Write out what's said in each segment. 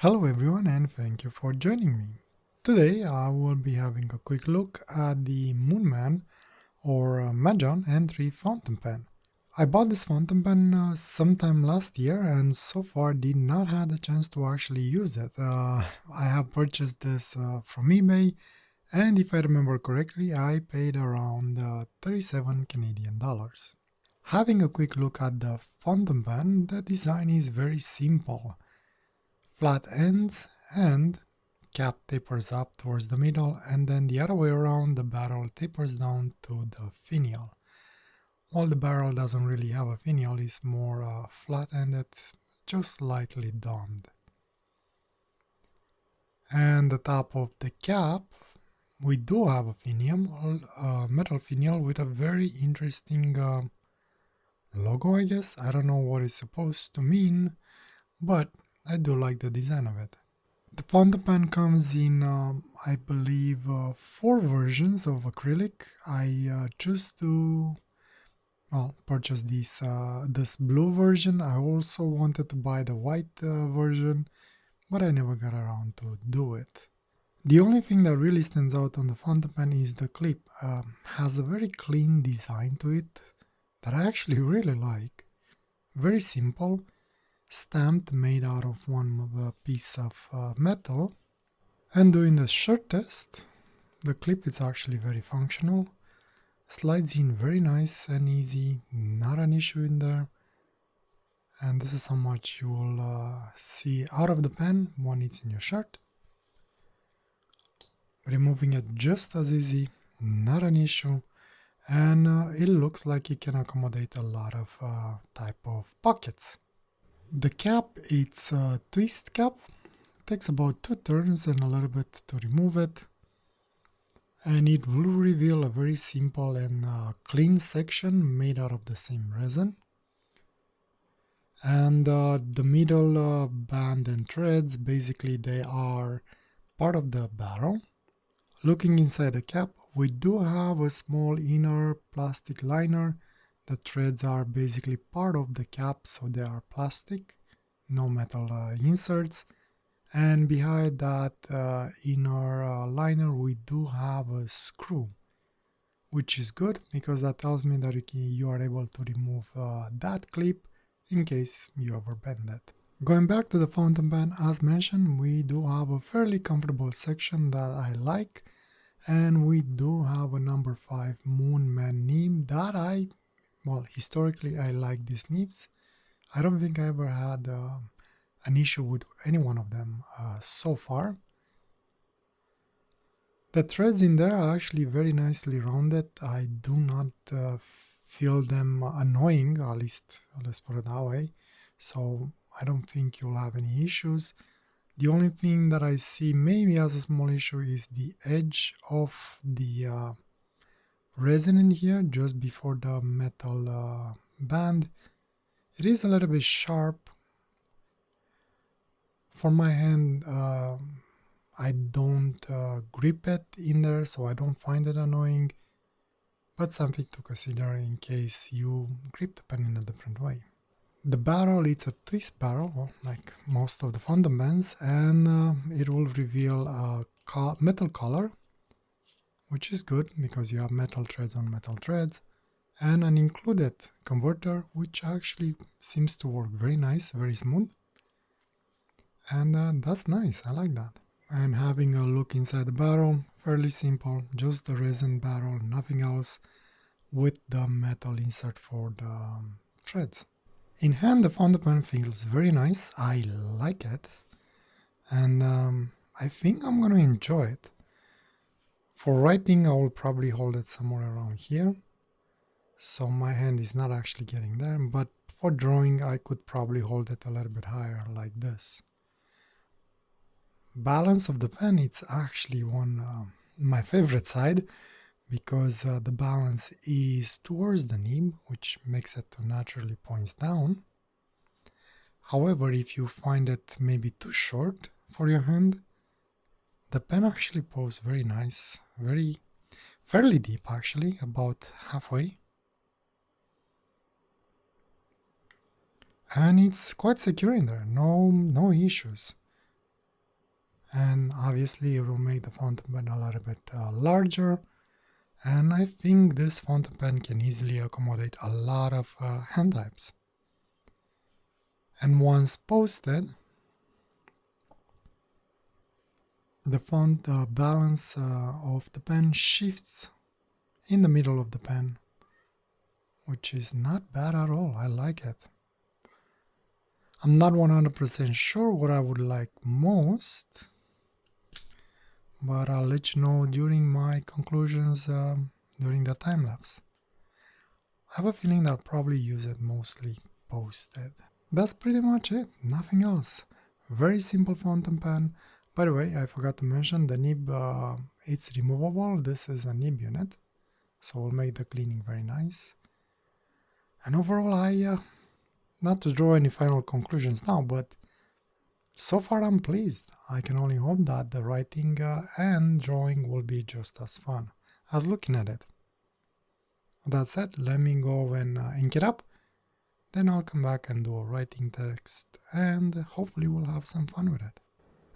Hello everyone and thank you for joining me. Today I will be having a quick look at the Moonman or Mahjong N3 fountain pen. I bought this fountain pen sometime last year and so far did not have the chance to actually use it. I have purchased this from eBay and if I remember correctly I paid around 37 Canadian dollars. Having a quick look at the fountain pen, the design is very simple. Flat ends and cap tapers up towards the middle, and then the other way around, the barrel tapers down to the finial. While the barrel doesn't really have a finial, it's more flat-ended, just slightly domed. And the top of the cap, we do have a finial, metal finial with a very interesting logo, I guess. I don't know what it's supposed to mean, but I do like the design of it. The fountain pen comes in, I believe, 4 versions of acrylic. I chose to purchase this blue version. I also wanted to buy the white version, but I never got around to do it. The only thing that really stands out on the fountain pen is the clip. Has a very clean design to it that I actually really like. Very simple. Stamped, made out of one piece of metal. And doing the shirt test, the clip is actually very functional. Slides in very nice and easy, not an issue in there. And this is how much you will see out of the pen when it's in your shirt. Removing it just as easy, not an issue. And it looks like it can accommodate a lot of type of pockets. The cap, it's a twist cap. It takes about 2 turns and a little bit to remove it. And it will reveal a very simple and clean section made out of the same resin. And the middle band and threads, basically they are part of the barrel. Looking inside the cap, we do have a small inner plastic liner. The threads are basically part of the cap, so they are plastic, no metal inserts. And behind that inner liner, we do have a screw, which is good because that tells me that you are able to remove that clip in case you ever bend it. Going back to the fountain pen, as mentioned, we do have a fairly comfortable section that I like. And we do have a number 5 Moonman nib that historically I like these nibs. I don't think I ever had an issue with any one of them so far. The threads in there are actually very nicely rounded. I do not feel them annoying, at least let's put it that way. So I don't think you'll have any issues. The only thing that I see maybe as a small issue is the edge of the resin in here, just before the metal band. It is a little bit sharp. For my hand, I don't grip it in there, so I don't find it annoying. But something to consider in case you grip the pen in a different way. The barrel, it's a twist barrel, like most of the fountain pens, and it will reveal a metal color, which is good because you have metal threads on metal threads, and an included converter, which actually seems to work very nice, very smooth. And that's nice, I like that. And having a look inside the barrel, fairly simple, just the resin barrel, nothing else, with the metal insert for the threads. In hand, the fountain pen feels very nice. I like it. And I think I'm going to enjoy it. For writing, I will probably hold it somewhere around here. So my hand is not actually getting there. But for drawing, I could probably hold it a little bit higher like this. Balance of the pen, it's actually my favorite side, because the balance is towards the nib, which makes it to naturally points down. However, if you find it maybe too short for your hand, the pen actually pulls very nice, fairly deep actually, about halfway. And it's quite secure in there, no issues. and obviously it will make the fountain pen a little bit larger, and I think this fountain pen can easily accommodate a lot of hand types. And once posted, the font balance of the pen shifts in the middle of the pen, which is not bad at all. I like it. I'm not 100% sure what I would like most, but I'll let you know during my conclusions during the time lapse. I have a feeling that I'll probably use it mostly posted. That's pretty much it, nothing else. Very simple fountain pen. By the way, I forgot to mention the nib, it's removable. This is a nib unit, so we'll make the cleaning very nice. And overall, not to draw any final conclusions now, but so far I'm pleased. I can only hope that the writing and drawing will be just as fun as looking at it. With that said, let me go and ink it up. Then I'll come back and do a writing text, and hopefully we'll have some fun with it.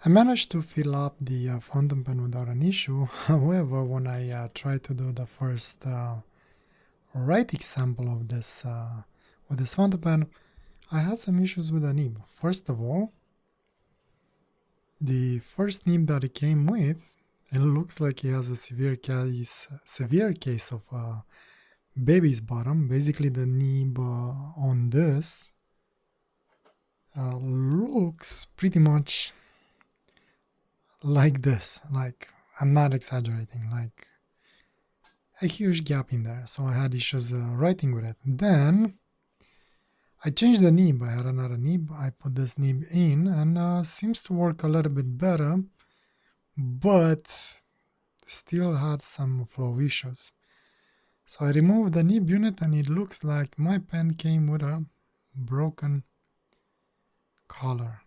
I managed to fill up the fountain pen without an issue. However, when I tried to do the first writing sample of this with this fountain pen, I had some issues with the nib. First of all, the first nib that it came with, it looks like it has a severe case of baby's bottom. Basically, the nib on this looks pretty much like this. Like, I'm not exaggerating, like a huge gap in there. So I had issues writing with it. Then I changed the nib. I had another nib. I put this nib in, and seems to work a little bit better, but still had some flow issues. So I removed the nib unit, and it looks like my pen came with a broken collar.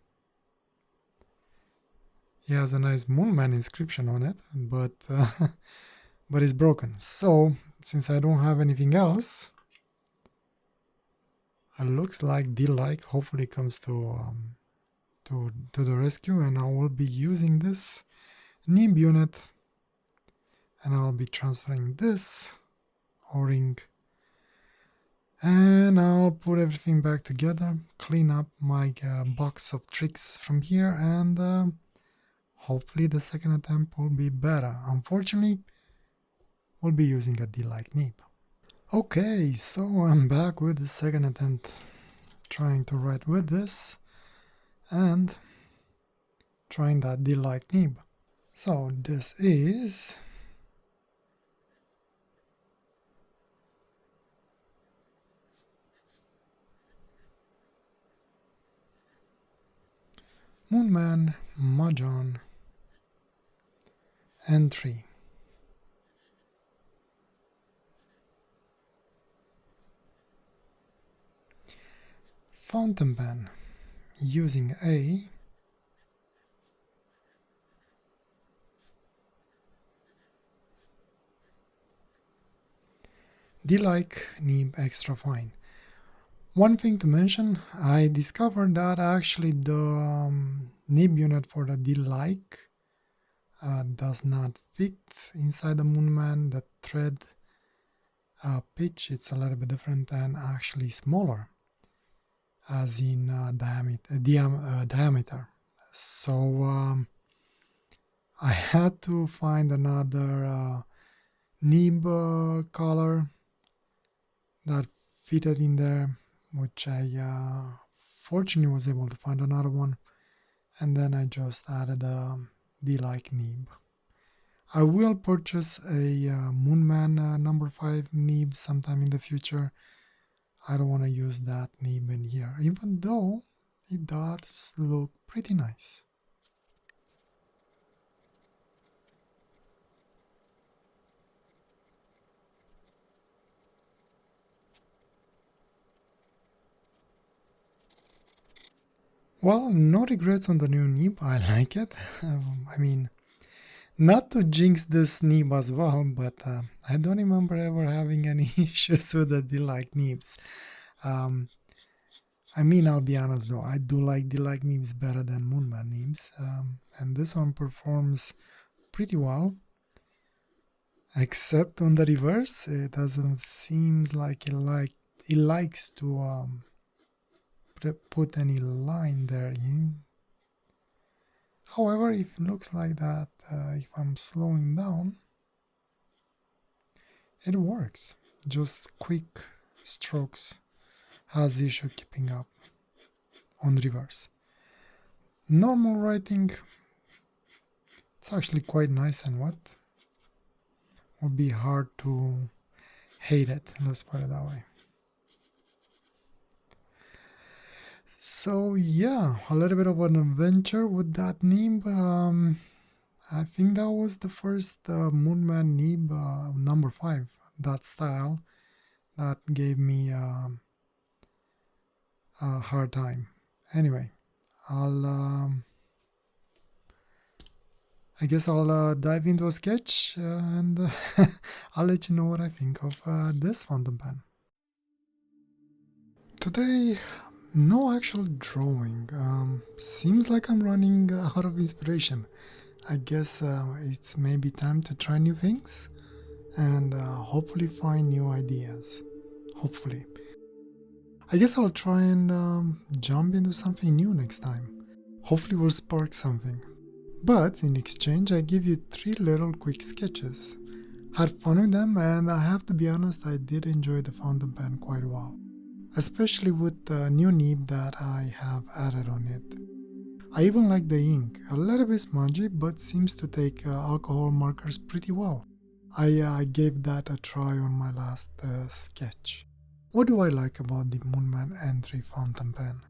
It has a nice Moonman inscription on it, but but it's broken. So since I don't have anything else, it looks like D-Like hopefully comes to the rescue, and I will be using this nib unit, and I'll be transferring this O-ring, and I'll put everything back together, clean up my box of tricks from here, and hopefully the second attempt will be better. Unfortunately, we'll be using a D-Like nib. Okay, so I'm back with the second attempt, trying to write with this and trying that D-Like nib. So this is Moonman, Mahjong, and 3. Fountain pen using A, D-Like nib extra fine. One thing to mention, I discovered that actually the nib unit for the D-Like does not fit inside the Moonman. The thread pitch, it's a little bit different and actually smaller, as in diameter. So I had to find another nib color that fitted in there, which I fortunately was able to find another one, and then I just added a D-Like nib. I will purchase a Moonman number 5 nib sometime in the future. I don't want to use that nib in here, even though it does look pretty nice. Well, no regrets on the new nib. I like it. I mean, not to jinx this nib as well, but I don't remember ever having any issues with the D-Like nibs. I mean, I'll be honest though, I do like Dilac nibs better than Moonman nibs, and this one performs pretty well, except on the reverse. It doesn't seems like it likes to put any line there. However, if it looks like that, if I'm slowing down, it works. Just quick strokes has issue keeping up on reverse. Normal writing, it's actually quite nice and wet. Would be hard to hate it, let's put it that way. So yeah, a little bit of an adventure with that nib. I think that was the first Moonman nib, number 5, that style, that gave me a hard time. Anyway, I guess I'll dive into a sketch and I'll let you know what I think of this fountain pen. Today, no actual drawing. Seems like I'm running out of inspiration. I guess it's maybe time to try new things and hopefully find new ideas. Hopefully. I guess I'll try and jump into something new next time. Hopefully we'll spark something. But in exchange, I give you 3 little quick sketches. Had fun with them, and I have to be honest, I did enjoy the fountain pen quite well. Especially with the new nib that I have added on it. I even like the ink, a little bit smudgy, but seems to take alcohol markers pretty well. I gave that a try on my last sketch. What do I like about the Moonman N3 fountain pen?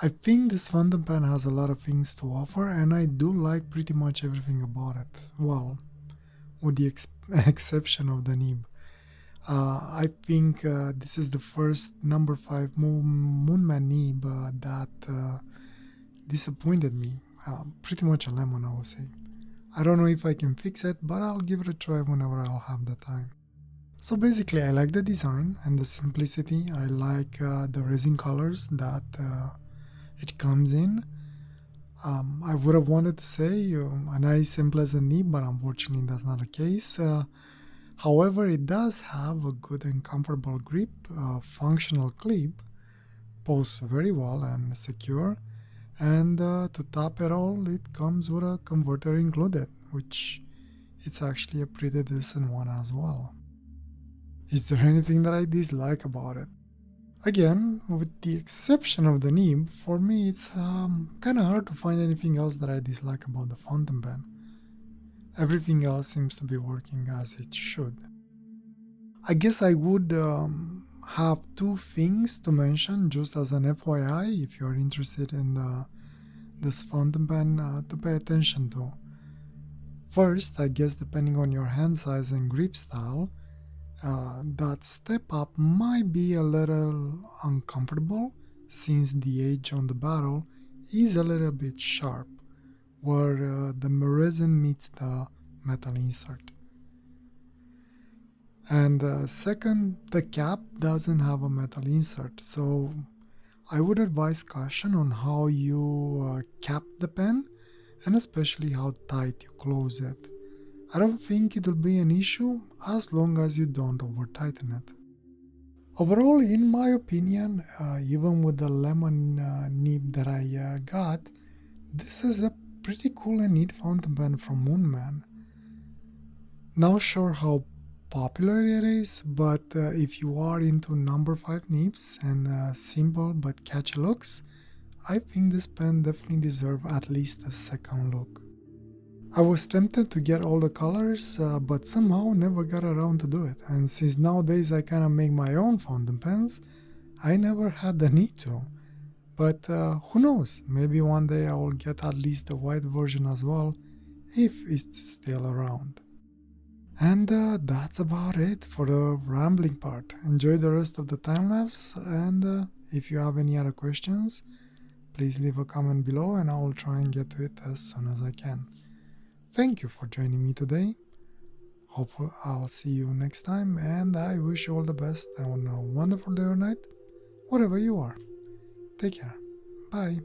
I think this fountain pen has a lot of things to offer, and I do like pretty much everything about it. Well, with the exception of the nib. I think this is the first number 5 Moonman nib that disappointed me. Pretty much a lemon, I would say. I don't know if I can fix it, but I'll give it a try whenever I'll have the time. So basically, I like the design and the simplicity. I like the resin colors that it comes in. I would have wanted to say a nice, simple as a nib, but unfortunately that's not the case. However, it does have a good and comfortable grip, functional clip, posts very well and secure, and to top it all, it comes with a converter included, which it's actually a pretty decent one as well. Is there anything that I dislike about it? Again, with the exception of the nib, for me it's kind of hard to find anything else that I dislike about the fountain pen. Everything else seems to be working as it should. I guess I would have 2 things to mention just as an FYI if you're interested in this fountain pen to pay attention to. First, I guess depending on your hand size and grip style, that step up might be a little uncomfortable since the edge on the barrel is a little bit sharp, where the resin meets the metal insert. And second, the cap doesn't have a metal insert, so I would advise caution on how you cap the pen and especially how tight you close it. I don't think it will be an issue as long as you don't over tighten it. Overall, in my opinion, even with the lemon nib that I got, this is a pretty cool and neat fountain pen from Moonman. Not sure how popular it is, but if you are into number 5 nibs and simple but catchy looks, I think this pen definitely deserves at least a second look. I was tempted to get all the colors, but somehow never got around to do it, and since nowadays I kinda make my own fountain pens, I never had the need to. But who knows, maybe one day I will get at least the white version as well, if it's still around. And that's about it for the rambling part. Enjoy the rest of the time lapse, and if you have any other questions, please leave a comment below and I will try and get to it as soon as I can. Thank you for joining me today. Hope I'll see you next time, and I wish you all the best on a wonderful day or night, wherever you are. Take care. Bye.